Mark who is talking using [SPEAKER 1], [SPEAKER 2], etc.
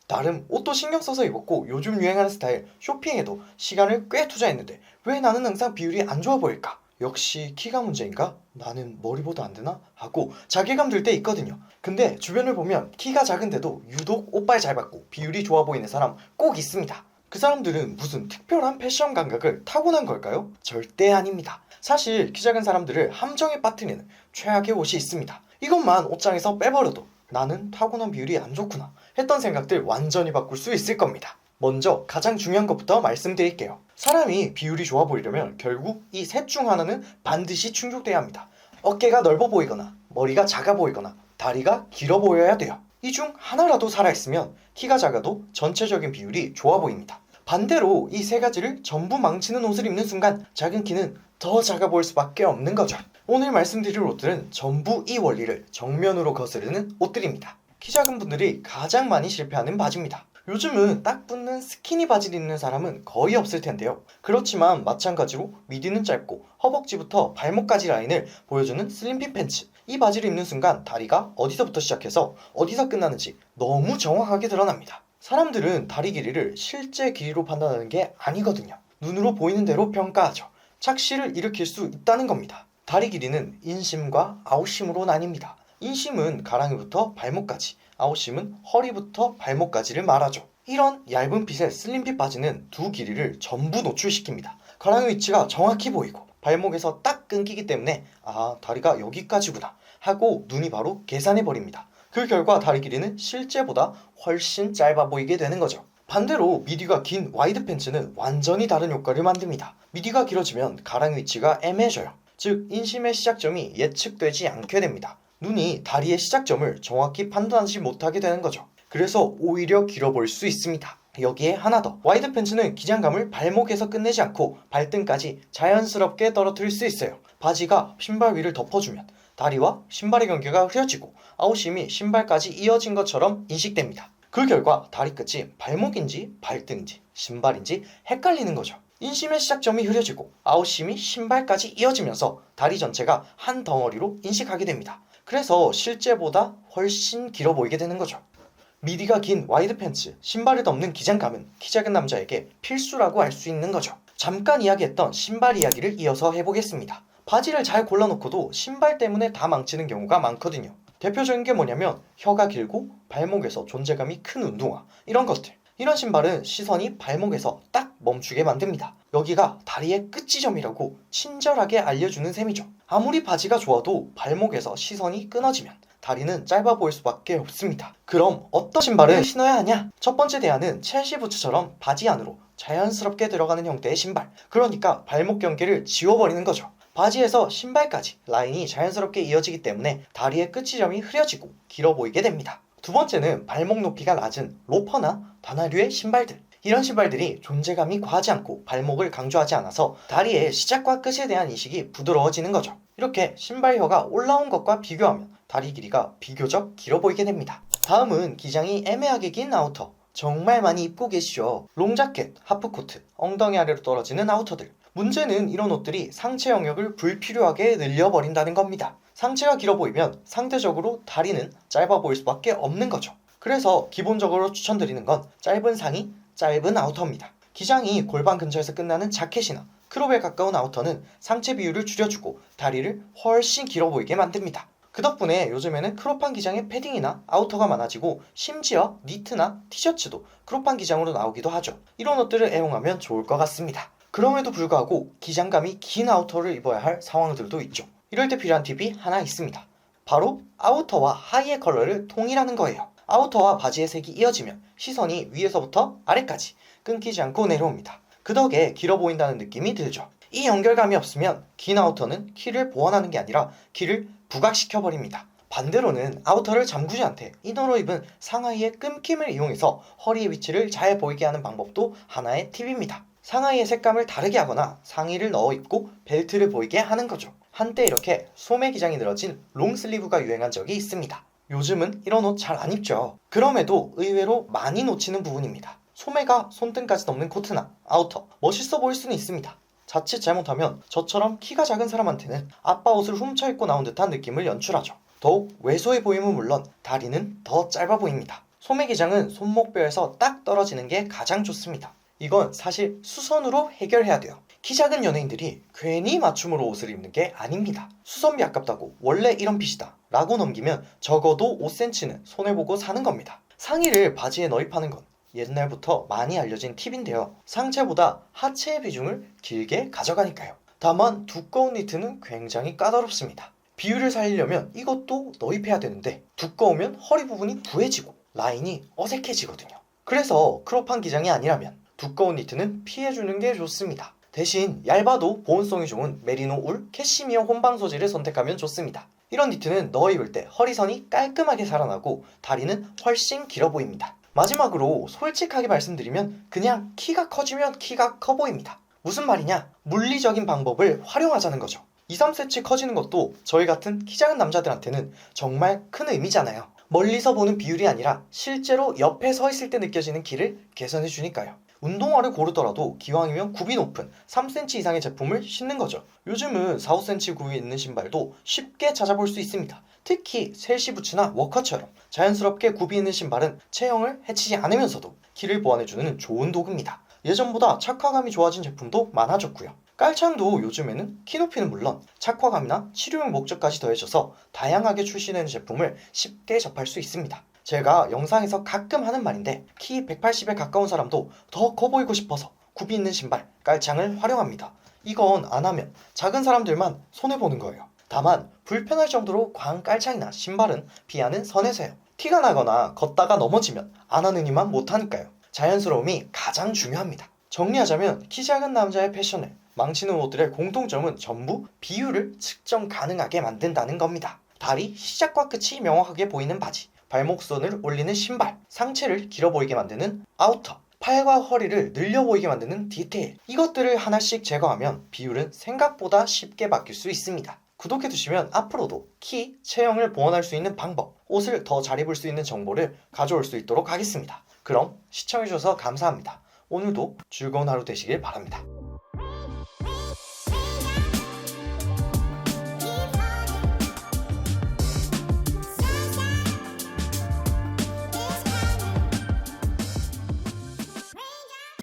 [SPEAKER 1] 나름 옷도 신경 써서 입었고 요즘 유행하는 스타일 쇼핑에도 시간을 꽤 투자했는데 왜 나는 항상 비율이 안 좋아 보일까? 역시 키가 문제인가? 나는 머리보다 안 되나? 하고 자괴감 들 때 있거든요. 근데 주변을 보면 키가 작은데도 유독 옷빨 잘 받고 비율이 좋아 보이는 사람 꼭 있습니다. 그 사람들은 무슨 특별한 패션 감각을 타고난 걸까요? 절대 아닙니다. 사실 키 작은 사람들을 함정에 빠뜨리는 최악의 옷이 있습니다. 이것만 옷장에서 빼버려도 나는 타고난 비율이 안 좋구나 했던 생각들 완전히 바꿀 수 있을 겁니다. 먼저 가장 중요한 것부터 말씀드릴게요. 사람이 비율이 좋아 보이려면 결국 이 셋 중 하나는 반드시 충족돼야 합니다. 어깨가 넓어 보이거나 머리가 작아 보이거나 다리가 길어 보여야 돼요. 이 중 하나라도 살아있으면 키가 작아도 전체적인 비율이 좋아 보입니다. 반대로 이 세 가지를 전부 망치는 옷을 입는 순간 작은 키는 더 작아 보일 수밖에 없는 거죠. 오늘 말씀드릴 옷들은 전부 이 원리를 정면으로 거스르는 옷들입니다. 키 작은 분들이 가장 많이 실패하는 바지입니다. 요즘은 딱 붙는 스키니 바지를 입는 사람은 거의 없을 텐데요. 그렇지만 마찬가지로 미디는 짧고 허벅지부터 발목까지 라인을 보여주는 슬림핏 팬츠. 이 바지를 입는 순간 다리가 어디서부터 시작해서 어디서 끝나는지 너무 정확하게 드러납니다. 사람들은 다리 길이를 실제 길이로 판단하는 게 아니거든요. 눈으로 보이는 대로 평가하죠. 착시를 일으킬 수 있다는 겁니다. 다리 길이는 인심과 아웃심으로 나뉩니다. 인심은 가랑이부터 발목까지, 아웃심은 허리부터 발목까지를 말하죠. 이런 얇은 핏의 슬림핏 바지는 두 길이를 전부 노출시킵니다. 가랑이 위치가 정확히 보이고 발목에서 딱 끊기기 때문에 아, 다리가 여기까지구나 하고 눈이 바로 계산해버립니다. 그 결과 다리 길이는 실제보다 훨씬 짧아 보이게 되는 거죠. 반대로 미디가 긴 와이드 팬츠는 완전히 다른 효과를 만듭니다. 미디가 길어지면 가랑이 위치가 애매해져요. 즉 인심의 시작점이 예측되지 않게 됩니다. 눈이 다리의 시작점을 정확히 판단하지 못하게 되는 거죠. 그래서 오히려 길어 보일 수 있습니다. 여기에 하나 더, 와이드 팬츠는 기장감을 발목에서 끝내지 않고 발등까지 자연스럽게 떨어뜨릴 수 있어요. 바지가 신발 위를 덮어주면 다리와 신발의 경계가 흐려지고 아웃심이 신발까지 이어진 것처럼 인식됩니다. 그 결과 다리 끝이 발목인지 발등인지 신발인지 헷갈리는 거죠. 인심의 시작점이 흐려지고 아웃심이 신발까지 이어지면서 다리 전체가 한 덩어리로 인식하게 됩니다. 그래서 실제보다 훨씬 길어 보이게 되는 거죠. 미디가 긴 와이드 팬츠, 신발을 덮는 기장감은 키 작은 남자에게 필수라고 할 수 있는 거죠. 잠깐 이야기했던 신발 이야기를 이어서 해보겠습니다. 바지를 잘 골라놓고도 신발 때문에 다 망치는 경우가 많거든요. 대표적인 게 뭐냐면 혀가 길고 발목에서 존재감이 큰 운동화, 이런 것들. 이런 신발은 시선이 발목에서 딱 멈추게 만듭니다. 여기가 다리의 끝지점이라고 친절하게 알려주는 셈이죠. 아무리 바지가 좋아도 발목에서 시선이 끊어지면 다리는 짧아 보일 수밖에 없습니다. 그럼 어떤 신발을 신어야 하냐? 첫 번째 대안은 첼시 부츠처럼 바지 안으로 자연스럽게 들어가는 형태의 신발. 그러니까 발목 경계를 지워버리는 거죠. 바지에서 신발까지 라인이 자연스럽게 이어지기 때문에 다리의 끝지점이 흐려지고 길어 보이게 됩니다. 두 번째는 발목 높이가 낮은 로퍼나 반화류의 신발들. 이런 신발들이 존재감이 과하지 않고 발목을 강조하지 않아서 다리의 시작과 끝에 대한 인식이 부드러워지는 거죠. 이렇게 신발혀가 올라온 것과 비교하면 다리 길이가 비교적 길어 보이게 됩니다. 다음은 기장이 애매하게 긴 아우터. 정말 많이 입고 계시죠. 롱자켓, 하프코트, 엉덩이 아래로 떨어지는 아우터들. 문제는 이런 옷들이 상체 영역을 불필요하게 늘려버린다는 겁니다. 상체가 길어 보이면 상대적으로 다리는 짧아 보일 수밖에 없는 거죠. 그래서 기본적으로 추천드리는 건 짧은 상의, 짧은 아우터입니다. 기장이 골반 근처에서 끝나는 자켓이나 크롭에 가까운 아우터는 상체 비율을 줄여주고 다리를 훨씬 길어 보이게 만듭니다. 그 덕분에 요즘에는 크롭한 기장의 패딩이나 아우터가 많아지고 심지어 니트나 티셔츠도 크롭한 기장으로 나오기도 하죠. 이런 옷들을 애용하면 좋을 것 같습니다. 그럼에도 불구하고 기장감이 긴 아우터를 입어야 할 상황들도 있죠. 이럴 때 필요한 팁이 하나 있습니다. 바로 아우터와 하의의 컬러를 통일하는 거예요. 아우터와 바지의 색이 이어지면 시선이 위에서부터 아래까지 끊기지 않고 내려옵니다. 그 덕에 길어 보인다는 느낌이 들죠. 이 연결감이 없으면 긴 아우터는 키를 보완하는 게 아니라 키를 부각시켜버립니다. 반대로는 아우터를 잠그지 않되 이너로 입은 상하이의 끈김을 이용해서 허리의 위치를 잘 보이게 하는 방법도 하나의 팁입니다. 상하이의 색감을 다르게 하거나 상의를 넣어 입고 벨트를 보이게 하는 거죠. 한때 이렇게 소매 기장이 늘어진 롱슬리브가 유행한 적이 있습니다. 요즘은 이런 옷 잘 안 입죠. 그럼에도 의외로 많이 놓치는 부분입니다. 소매가 손등까지 넘는 코트나 아우터, 멋있어 보일 수는 있습니다. 자칫 잘못하면 저처럼 키가 작은 사람한테는 아빠 옷을 훔쳐 입고 나온 듯한 느낌을 연출하죠. 더욱 왜소해 보임은 물론 다리는 더 짧아 보입니다. 소매 기장은 손목뼈에서 딱 떨어지는 게 가장 좋습니다. 이건 사실 수선으로 해결해야 돼요. 키 작은 연예인들이 괜히 맞춤으로 옷을 입는 게 아닙니다. 수선비 아깝다고 원래 이런 핏이다 라고 넘기면 적어도 5cm는 손해보고 사는 겁니다. 상의를 바지에 너입하는 건 옛날부터 많이 알려진 팁인데요. 상체보다 하체의 비중을 길게 가져가니까요. 다만 두꺼운 니트는 굉장히 까다롭습니다. 비율을 살리려면 이것도 너입해야 되는데 두꺼우면 허리 부분이 부해지고 라인이 어색해지거든요. 그래서 크롭한 기장이 아니라면 두꺼운 니트는 피해주는 게 좋습니다. 대신 얇아도 보온성이 좋은 메리노 울, 캐시미어 혼방 소재를 선택하면 좋습니다. 이런 니트는 넣어 입을 때 허리선이 깔끔하게 살아나고 다리는 훨씬 길어 보입니다. 마지막으로 솔직하게 말씀드리면 그냥 키가 커지면 키가 커 보입니다. 무슨 말이냐? 물리적인 방법을 활용하자는 거죠. 2-3cm 커지는 것도 저희 같은 키 작은 남자들한테는 정말 큰 의미잖아요. 멀리서 보는 비율이 아니라 실제로 옆에 서 있을 때 느껴지는 키를 개선해 주니까요. 운동화를 고르더라도 기왕이면 굽이 높은 3cm 이상의 제품을 신는 거죠. 요즘은 4-5cm 굽이 있는 신발도 쉽게 찾아볼 수 있습니다. 특히 셀시 부츠나 워커처럼 자연스럽게 굽이 있는 신발은 체형을 해치지 않으면서도 키를 보완해주는 좋은 도구입니다. 예전보다 착화감이 좋아진 제품도 많아졌고요. 깔창도 요즘에는 키 높이는 물론 착화감이나 치료용 목적까지 더해져서 다양하게 출시되는 제품을 쉽게 접할 수 있습니다. 제가 영상에서 가끔 하는 말인데 키 180에 가까운 사람도 더 커 보이고 싶어서 굽이 있는 신발, 깔창을 활용합니다. 이건 안 하면 작은 사람들만 손해보는 거예요. 다만 불편할 정도로 과한 깔창이나 신발은 피하는 선에서요. 티가 나거나 걷다가 넘어지면 안 하는 이만 못하니까요. 자연스러움이 가장 중요합니다. 정리하자면 키 작은 남자의 패션을 망치는 옷들의 공통점은 전부 비율을 측정 가능하게 만든다는 겁니다. 다리 시작과 끝이 명확하게 보이는 바지, 발목선을 올리는 신발, 상체를 길어 보이게 만드는 아우터, 팔과 허리를 늘려 보이게 만드는 디테일, 이것들을 하나씩 제거하면 비율은 생각보다 쉽게 바뀔 수 있습니다. 구독해주시면 앞으로도 키, 체형을 보완할 수 있는 방법, 옷을 더 잘 입을 수 있는 정보를 가져올 수 있도록 하겠습니다. 그럼 시청해주셔서 감사합니다. 오늘도 즐거운 하루 되시길 바랍니다.